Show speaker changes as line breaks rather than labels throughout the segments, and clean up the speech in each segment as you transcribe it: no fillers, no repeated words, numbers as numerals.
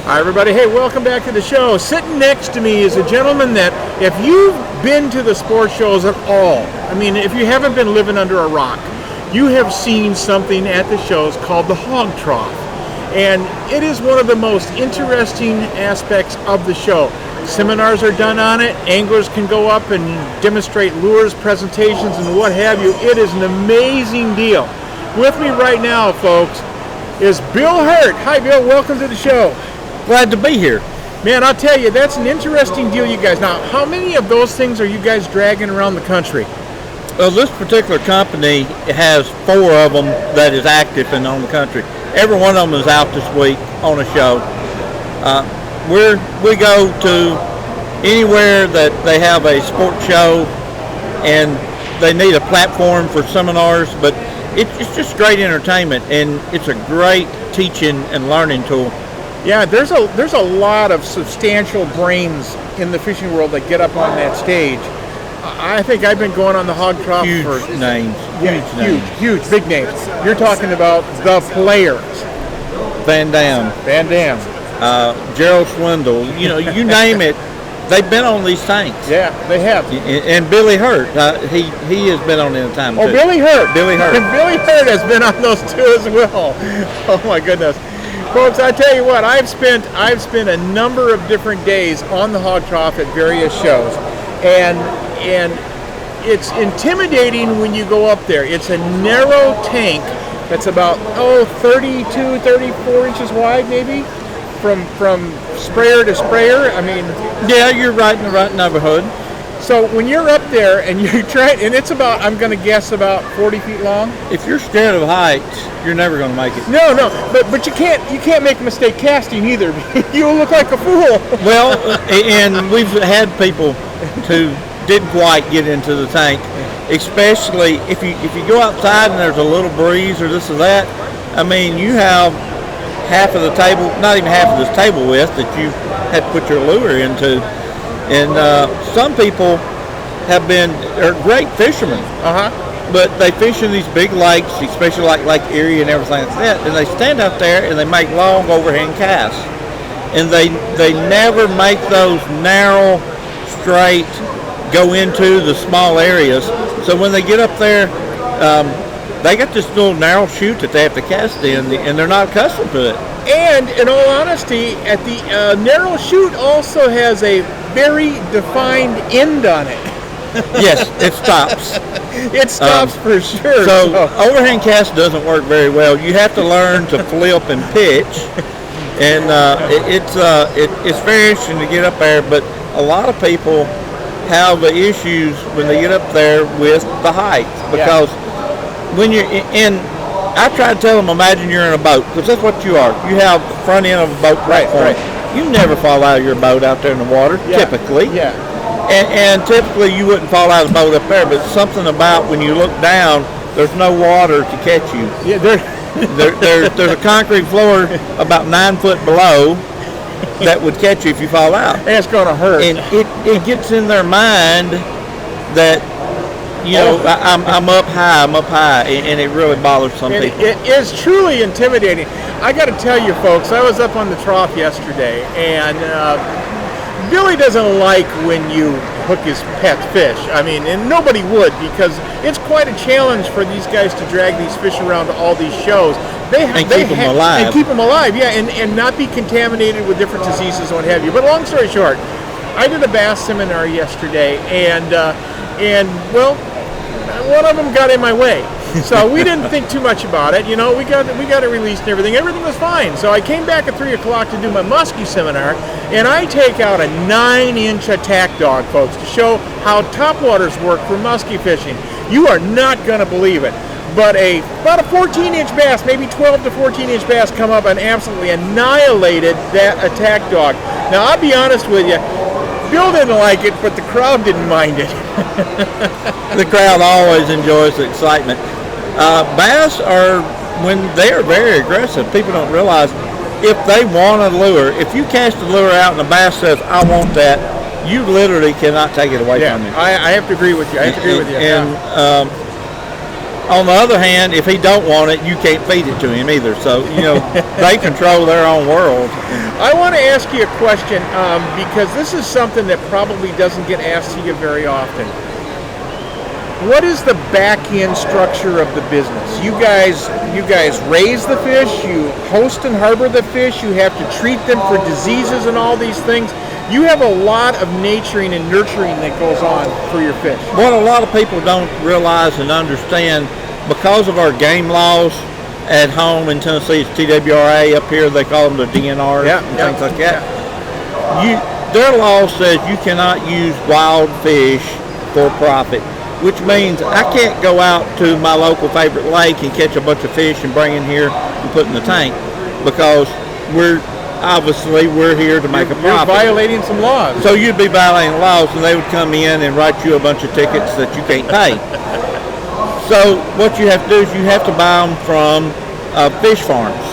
Hi everybody, hey, welcome back to the show. Sitting next to me is a gentleman that, if you've been to the sports shows at all, I mean, if you haven't been living under a rock, you have seen something at the shows called the Hawg Trough. And it is one of the most interesting aspects of the show. Seminars are done on it, anglers can go up and demonstrate lures, presentations, and what have you. It is an amazing deal. With me right now, folks, is Bill Hurt. Hi Bill, welcome to the show.
Glad to be here.
Man, I'll tell you, that's an interesting deal, you guys. Now, how many of those things are you guys dragging around the country?
Well, this particular company has 4 of them that is active and on the country. Every one of them is out this week on a show. We go to anywhere that they have a sports show and they need a platform for seminars, but it's just great entertainment, and it's a great teaching and learning tool.
Yeah, there's a lot of substantial brains in the fishing world that get up on that stage. I think I've been going on the Hawg Trough
Huge
for
names.
Huge, big names. You're talking about the players.
Van Dam, Gerald Swindle, you name it. They've been on these tanks.
Yeah, they have.
And Billy Hurt, he has been on entertainment too.
Billy Hurt.
Billy Hurt.
And Billy Hurt has been on those too as well. Oh my goodness. Folks, I tell you what, I've spent a number of different days on the Hawg Trough at various shows, and it's intimidating when you go up there. It's a narrow tank that's about 32, 34 inches wide, maybe, from sprayer to sprayer. I mean,
yeah, you're right in the right neighborhood.
So when you're up there and you try, and it's about, I'm going to guess, about 40 feet long.
If you're scared of heights, you're never going to make it.
No, but you can't make a mistake casting either. You'll look like a fool.
Well, and we've had people who didn't quite get into the tank, especially if you go outside and there's a little breeze or this or that. I mean, you have half of the table, not even half of this table width that you had to put your lure into. And some people are great fishermen, but they fish in these big lakes, especially like Lake Erie and everything like that, and they stand out there and they make long overhand casts. And they never make those narrow, straight, go into the small areas. So when they get up there, they got this little narrow chute that they have to cast in, and they're not accustomed to it.
And in all honesty, at the narrow chute also has a very defined end on it.
Yes, it stops.
It stops for sure.
So overhand cast doesn't work very well. You have to learn to flip and pitch, and it's very interesting to get up there. But a lot of people have the issues when they get up there with the height, because when you're in, I try to tell them, imagine you're in a boat, because that's what you are. You have the front end of a boat platform. Right. You never fall out of your boat out there in the water, typically.
Yeah.
And typically you wouldn't fall out of the boat up there, but something about when you look down, there's no water to catch you.
Yeah,
there's a concrete floor about 9 foot below that would catch you if you fall out.
And it's going to hurt.
And it gets in their mind that, I'm up high, and it really bothers some people.
It is truly intimidating. I got to tell you, folks, I was up on the trough yesterday, and Billy doesn't like when you hook his pet fish. I mean, and nobody would, because it's quite a challenge for these guys to drag these fish around to all these shows.
Keep them alive.
And keep them alive, and not be contaminated with different diseases and what have you. But long story short, I did a bass seminar yesterday, and well, one of them got in my way. So we didn't think too much about it. We got it released and everything. Everything was fine. So I came back at 3 o'clock to do my muskie seminar, and I take out a 9-inch attack dog, folks, to show how topwaters work for muskie fishing. You are not going to believe it. But about a 14-inch bass, maybe 12 to 14-inch bass, come up and absolutely annihilated that attack dog. Now, I'll be honest with you, Bill didn't like it, but the crowd didn't mind it.
The crowd always enjoys the excitement. Bass when they are very aggressive, people don't realize, if they want a lure, if you cast a lure out and the bass says, I want that, you literally cannot take it away from him.
I have to agree with you.
on the other hand, if he don't want it, you can't feed it to him either. So, they control their own world.
I want to ask you a question because this is something that probably doesn't get asked to you very often. What is the back end structure of the business? You guys raise the fish, you host and harbor the fish, you have to treat them for diseases and all these things. You have a lot of naturing and nurturing that goes on for your fish.
What a lot of people don't realize and understand, because of our game laws at home in Tennessee, it's TWRA. Up here they call them the DNRs and things like that. Their law says you cannot use wild fish for profit, which means I can't go out to my local favorite lake and catch a bunch of fish and bring in here and put in the tank, because we're here to make a profit.
You're violating some laws.
So you'd be violating laws, and they would come in and write you a bunch of tickets that you can't pay. So what you have to do is you have to buy them from fish farms.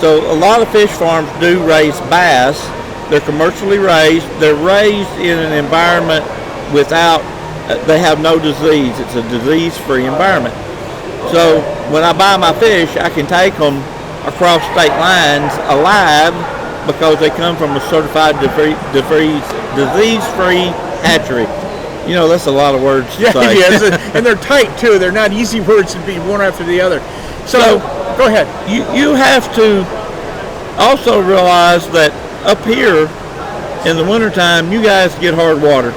So a lot of fish farms do raise bass. They're commercially raised. They're raised in an environment they have no disease. It's a disease-free environment. So when I buy my fish, I can take them across state lines alive, because they come from a certified disease-free hatchery. That's a lot of words to say.
Yes, and they're tight too. They're not easy words to be one after the other. So go ahead.
You have to also realize that up here in the wintertime, you guys get hard water.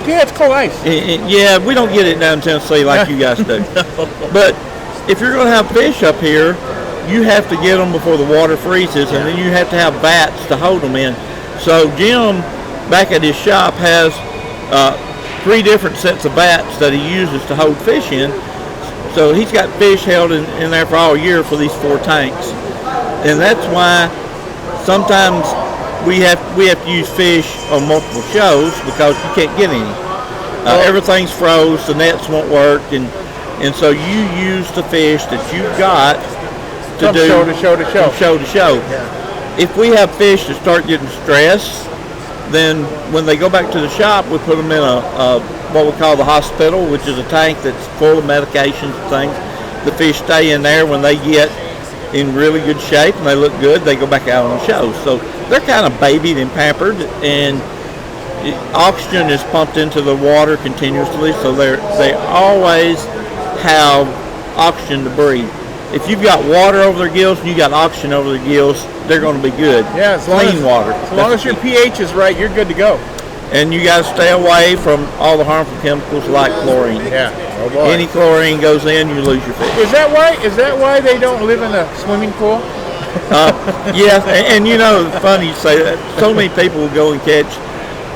Yeah, it's cold ice.
Yeah, we don't get it down in Tennessee like you guys do.
No.
But if you're going to have fish up here, you have to get them before the water freezes, and then you have to have vats to hold them in. So Jim, back at his shop, has 3 different sets of vats that he uses to hold fish in. So he's got fish held in there for all year for these 4 tanks. And that's why sometimes we have to use fish on multiple shows, because you can't get any. Everything's froze, the nets won't work, and so you use the fish that you've got to
from
do
show to show to show.
From show to show.
Yeah.
If we have fish that start getting stressed, then when they go back to the shop, we put them in a what we call the hospital, which is a tank that's full of medications and things. The fish stay in there. When they get in really good shape and they look good, they go back out on the show. So they're kind of babied and pampered, and oxygen is pumped into the water continuously, so they always have oxygen to breathe. If you've got water over their gills and you got oxygen over their gills, they're going to be good.
Yeah,
clean water.
As long as your pH is right, you're good to go.
And you got to stay away from all the harmful chemicals like chlorine.
Yeah. Oh boy.
Any chlorine goes in, you lose your fish.
Is that why they don't live in a swimming pool?
Yeah, and it's funny you say that. So many people will go and catch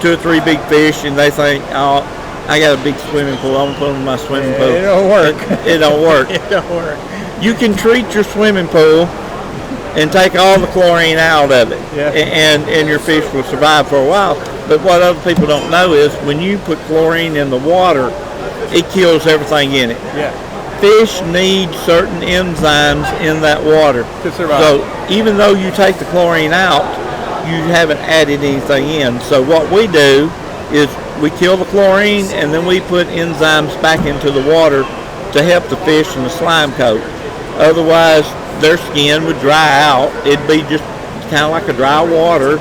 2 or 3 big fish, and they think, oh, I got a big swimming pool, I'm going to put them in my swimming pool.
It don't work.
It don't work.
It don't work.
You can treat your swimming pool and take all the chlorine out of it, and your fish will survive for a while. But what other people don't know is when you put chlorine in the water, it kills everything in it.
Yeah.
Fish need certain enzymes in that water
to survive.
So even though you take the chlorine out, you haven't added anything in. So what we do is we kill the chlorine, and then we put enzymes back into the water to help the fish in the slime coat. Otherwise, their skin would dry out. It'd be just kind of like a dry water,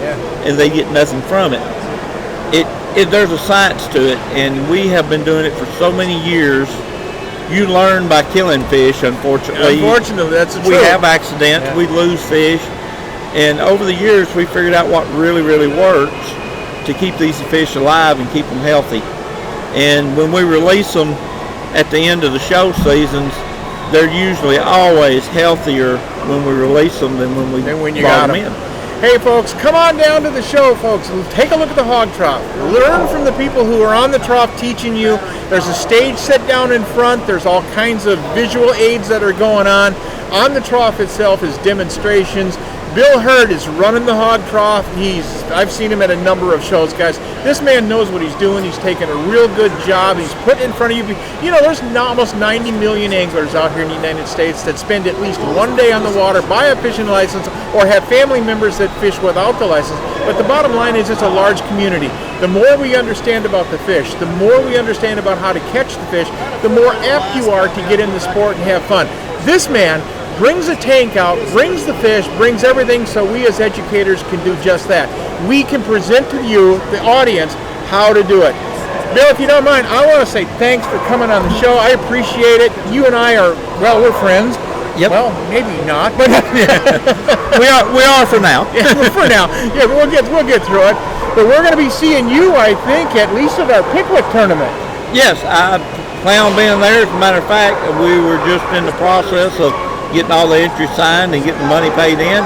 and they get nothing from it. There's a science to it, and we have been doing it for so many years. You learn by killing fish, unfortunately.
Unfortunately, that's the truth.
We have accidents. We lose fish. And over the years, we figured out what really, really works to keep these fish alive and keep them healthy. And when we release them at the end of the show seasons, they're usually always healthier when we release them than when you got them in.
Hey folks, come on down to the show, folks. Take a look at the Hawg Trough. Learn from the people who are on the trough teaching you. There's a stage set down in front. There's all kinds of visual aids that are going on. On the trough itself is demonstrations. Bill Hurd is running the Hawg Trough. I've seen him at a number of shows, guys. This man knows what he's doing. He's taking a real good job. He's put in front of you. There's almost 90 million anglers out here in the United States that spend at least one day on the water, buy a fishing license, or have family members that fish without the license. But the bottom line is it's a large community. The more we understand about the fish, the more we understand about how to catch the fish, the more apt you are to get in the sport and have fun. This man brings a tank out, brings the fish, brings everything, so we as educators can do just that. We can present to you, the audience, how to do it. Bill, if you don't mind, I want to say thanks for coming on the show. I appreciate it. You and I are, well, we're friends.
Yep.
Well, maybe not, but
we are for now.
Yeah, for now. Yeah, but we'll get through it. But we're going to be seeing you, I think, at least at our Pickwick tournament.
Yes, I plan on being there. As a matter of fact, we were just in the process of getting all the entries signed and getting the money paid in.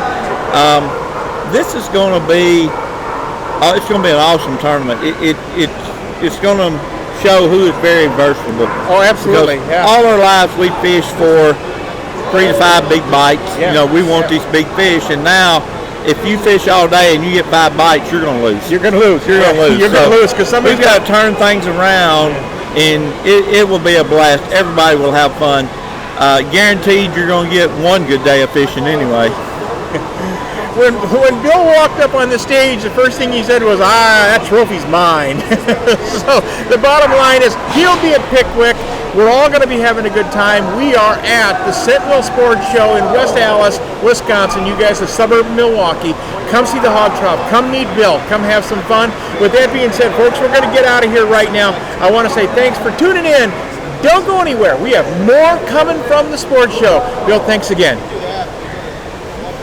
This is going to be an awesome tournament. It's going to show who is very versatile.
Oh, absolutely. Yeah.
All our lives we fished for 3 to 5 big bites.
Yeah.
You know, we want these big fish, and now if you fish all day and you get 5 bites, you're going to lose.
You're going to lose. You're going to lose. You're going to lose because
we've got to turn things around, and it will be a blast. Everybody will have fun. Guaranteed you're going to get one good day of fishing anyway.
When Bill walked up on the stage, the first thing he said was, that trophy's mine. So the bottom line is he'll be at Pickwick. We're all going to be having a good time. We are at the Sentinel Sports Show in West Allis, Wisconsin. You guys, the suburb of Milwaukee. Come see the Hawg Trough. Come meet Bill. Come have some fun. With that being said, folks, we're going to get out of here right now. I want to say thanks for tuning in. Don't go anywhere. We have more coming from the sports show. Bill, thanks again.